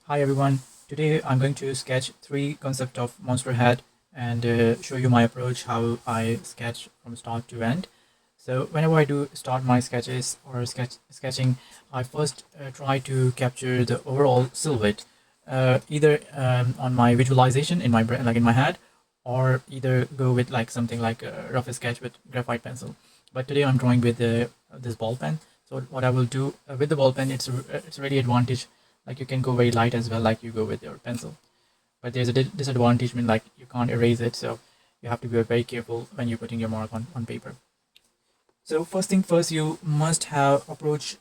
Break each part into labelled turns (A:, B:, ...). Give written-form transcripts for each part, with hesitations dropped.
A: Hi everyone. Today I'm going to sketch three concepts of monster head and show you my approach how I sketch from start to end. So whenever I do start my sketches or sketching, I first try to capture the overall silhouette, either on my visualization in my brain, like in my head, or either go with like something like a rough sketch with graphite pencil. But today I'm drawing with this ball pen. So what I will do with the ball pen, it's really advantage. Like you can go very light as well, like you go with your pencil. But there's a disadvantage when like you can't erase it, so you have to be very careful when you're putting your mark on paper. So first thing first, you must have approach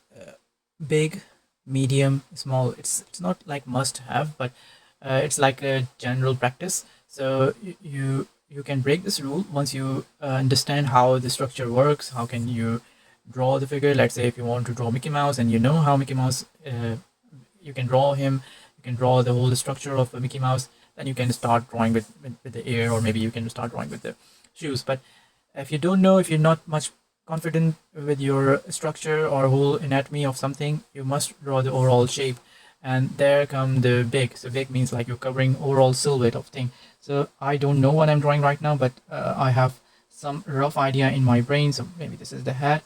A: big, medium, small. It's not like must have, but it's like a general practice. So you can break this rule once you understand how the structure works. How can you draw the figure? Let's say if you want to draw Mickey Mouse and you know how Mickey Mouse, you can draw him. You can draw the whole structure of a Mickey Mouse. Then you can start drawing with the ear, or maybe you can start drawing with the shoes. But if you don't know, if you're not much confident with your structure or whole anatomy of something, you must draw the overall shape. And there come the big. So big means like you're covering overall silhouette of thing. So I don't know what I'm drawing right now, but I have some rough idea in my brain. So maybe this is the head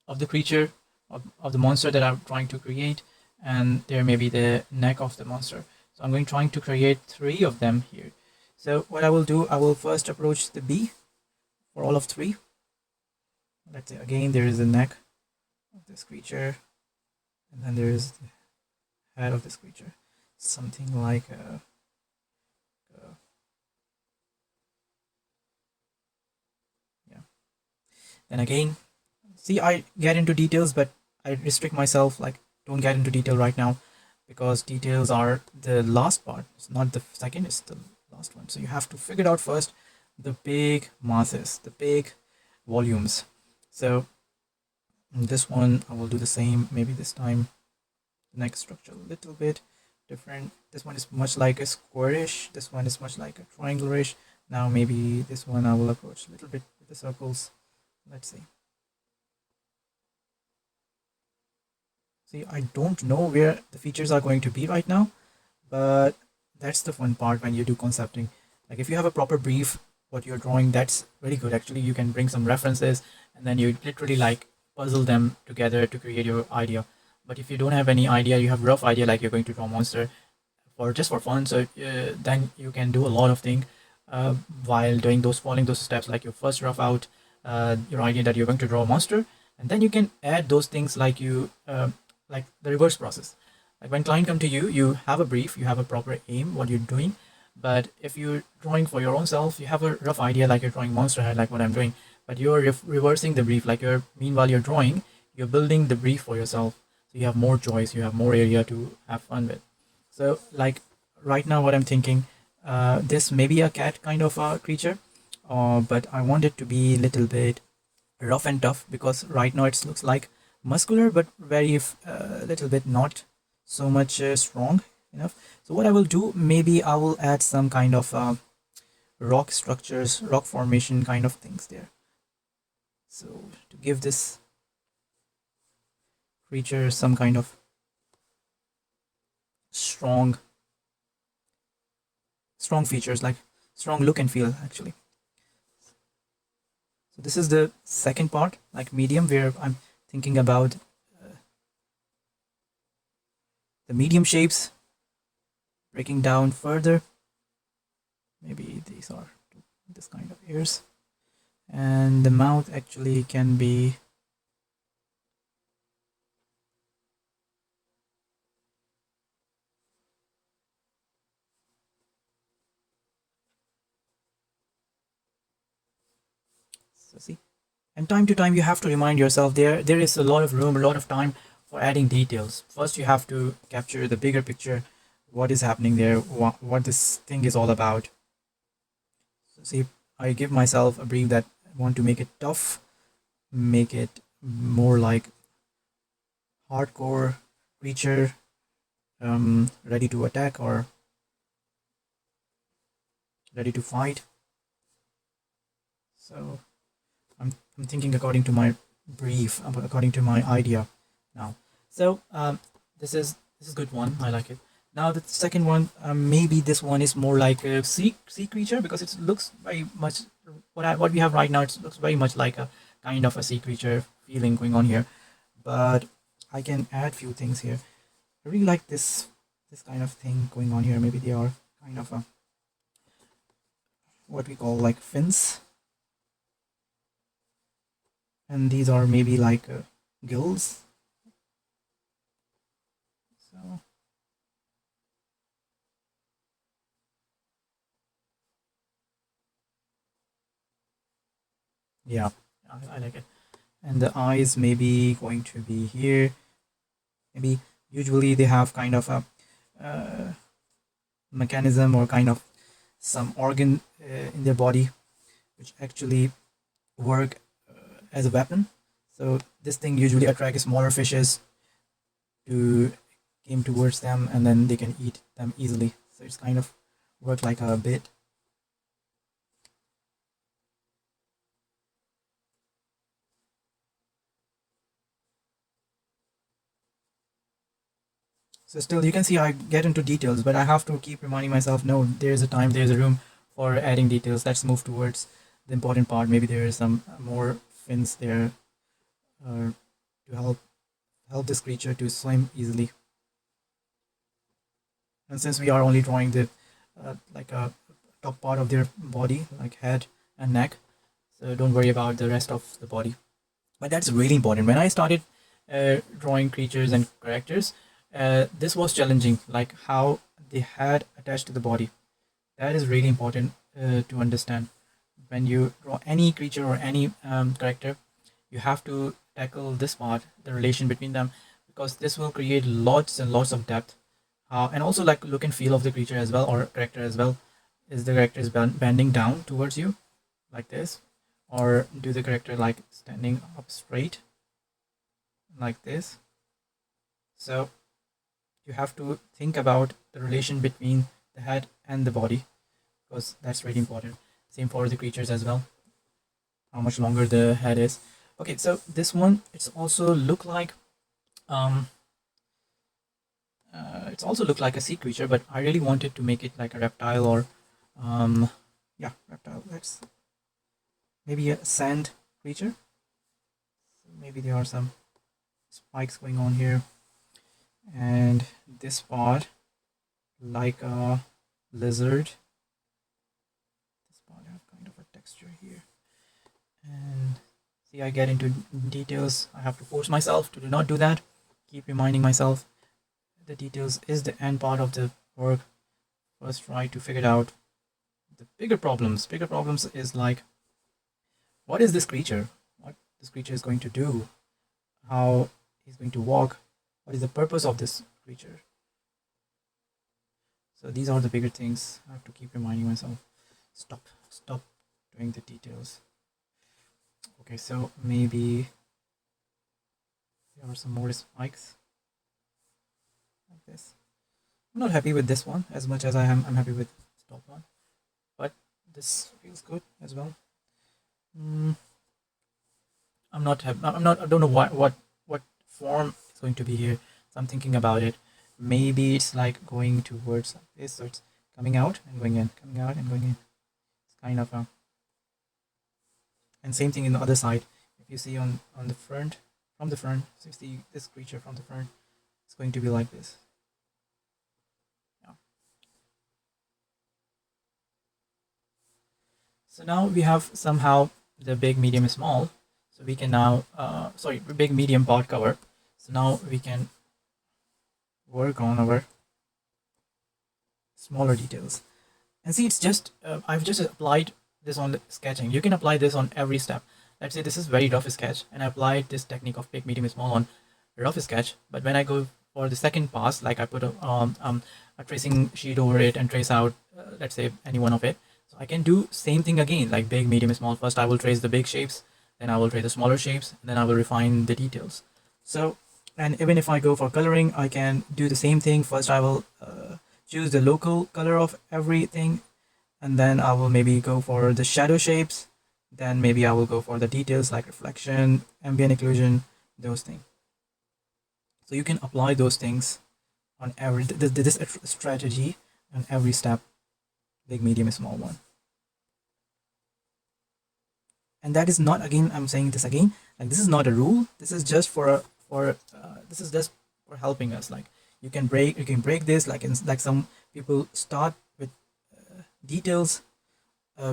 A: of the creature, of the monster that I'm trying to create, and there may be the neck of the monster. So I'm going trying to create three of them here. So what I will do, I will first approach the B for all of three. Let's say again there is the neck of this creature, and then there is the head of this creature, something like yeah. And again, see, I get into details, but I restrict myself, like don't get into detail right now, because details are the last part. It's not the second, it's the last one. So you have to figure out first the big masses, the big volumes. So this one I will do the same. Maybe this time the next structure a little bit different. This one is much like a squarish. This one is much like a triangularish. Now maybe this one I will approach a little bit with the circles. Let's see. See, I don't know where the features are going to be right now, but that's the fun part when you do concepting. Like if you have a proper brief, what you're drawing, that's very good. Actually, you can bring some references and then you literally like puzzle them together to create your idea. But if you don't have any idea, you have rough idea, like you're going to draw monster for just for fun. So then you can do a lot of things while doing those, following those steps, like you first rough out your idea that you're going to draw a monster, and then you can add those things like you like the reverse process. Like when client come to you, you have a brief, you have a proper aim what you're doing. But if you're drawing for your own self, you have a rough idea, like you're drawing monster head, like what I'm doing, but you're reversing the brief. Like you're, meanwhile you're drawing, you're building the brief for yourself, so you have more choice, you have more area to have fun with. So like right now what I'm thinking, this may be a cat kind of a creature, but I want it to be a little bit rough and tough, because right now it looks like muscular but very little bit not so much strong enough. So what I will do, maybe I will add some kind of rock structures, rock formation kind of things there. So to give this creature some kind of strong features, like strong look and feel actually. So this is the second part, like medium, where I'm thinking about the medium shapes, breaking down further. Maybe these are this kind of ears, and the mouth actually can be so see. And time to time you have to remind yourself, there is a lot of room, a lot of time for adding details. First you have to capture the bigger picture, what is happening there, what this thing is all about. So see, I give myself a brief that I want to make it tough, make it more like hardcore creature, ready to attack or ready to fight. So I'm thinking according to my brief, according to my idea now. So this is good one. I like it. Now the second one, maybe this one is more like a sea creature, because it looks very much what we have right now. It looks very much like a kind of a sea creature feeling going on here. But I can add few things here. I really like this kind of thing going on here. Maybe they are kind of a what we call like fins, and these are maybe like gills. So yeah, I like it. And the eyes maybe going to be here. Maybe usually they have kind of a uh, mechanism or kind of some organ in their body which actually work as a weapon. So this thing usually attracts smaller fishes to came towards them, and then they can eat them easily. So it's kind of work like a bait. So still you can see I get into details, but I have to keep reminding myself, no, there's a time, there's a room for adding details. Let's move towards the important part. Maybe there is some more fins there to help this creature to swim easily. And since we are only drawing the like a top part of their body, like head and neck, so don't worry about the rest of the body. But that's really important. When I started drawing creatures and characters, this was challenging, like how they had attached to the body. That is really important to understand. When you draw any creature or any character, you have to tackle this part, the relation between them, because this will create lots and lots of depth. And also like look and feel of the creature as well, or character as well. Is the character is bending down towards you like this, or do the character like standing up straight like this? So you have to think about the relation between the head and the body, because that's really important. Same for the creatures as well, how much longer the head is. Okay, so this one, it's also look like it's also look like a sea creature, but I really wanted to make it like a reptile, or yeah, reptile. Let's maybe a sand creature. So maybe there are some spikes going on here, and this part like a lizard. This part have kind of a texture here, and see, I get into details. I have to force myself to do not do that. Keep reminding myself the details is the end part of the work. First try to figure it out. The bigger problems is like, what is this creature, what this creature is going to do, how he's going to walk, what is the purpose of this creature. So these are the bigger things. I have to keep reminding myself, stop doing the details. Okay, so maybe there are some more spikes like this. I'm not happy with this one as much as I'm happy with the top one, but this feels good as well. I'm not I don't know what form is going to be here, so I'm thinking about it. Maybe it's like going towards like this, so it's coming out and going in, coming out and going in. It's kind of a, and same thing in the other side. If you see on the front, from the front, so you see this creature from the front, it's going to be like this. Yeah. So now we have somehow the big, medium, small. So we can now, sorry, big, medium part cover. So now we can work on our smaller details. And see, it's just, I've just applied this on the sketching. You can apply this on every step. Let's say this is very rough sketch, and I applied this technique of big, medium, small on rough sketch. But when I go for the second pass, like I put a tracing sheet over it and trace out, let's say any one of it. So I can do same thing again, like big, medium, small. First I will trace the big shapes, then I will trace the smaller shapes, and then I will refine the details. So, and even if I go for coloring, I can do the same thing. First I will choose the local color of everything, and then I will maybe go for the shadow shapes. Then maybe I will go for the details like reflection, ambient occlusion, those things. So you can apply those things on every this strategy on every step, big, medium, small one. And that is not, again, I'm saying this again, like this is not a rule. This is just this is just for helping us. Like you can break this, like some people start with details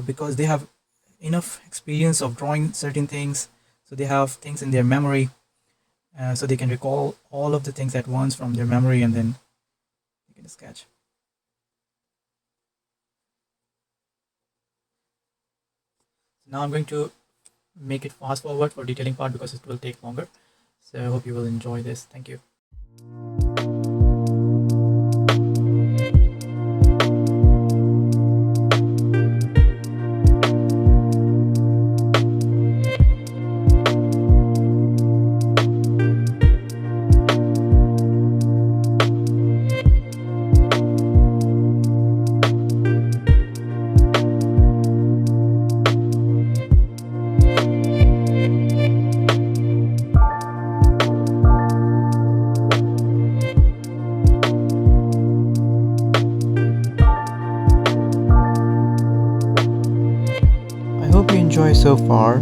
A: because they have enough experience of drawing certain things, so they have things in their memory, so they can recall all of the things at once from their memory, and then they can sketch. Now I'm going to make it fast forward for detailing part because it will take longer. So I hope you will enjoy this. Thank you. I hope you enjoy so far.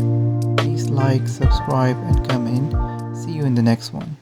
A: Please like, subscribe, and comment. See you in the next one.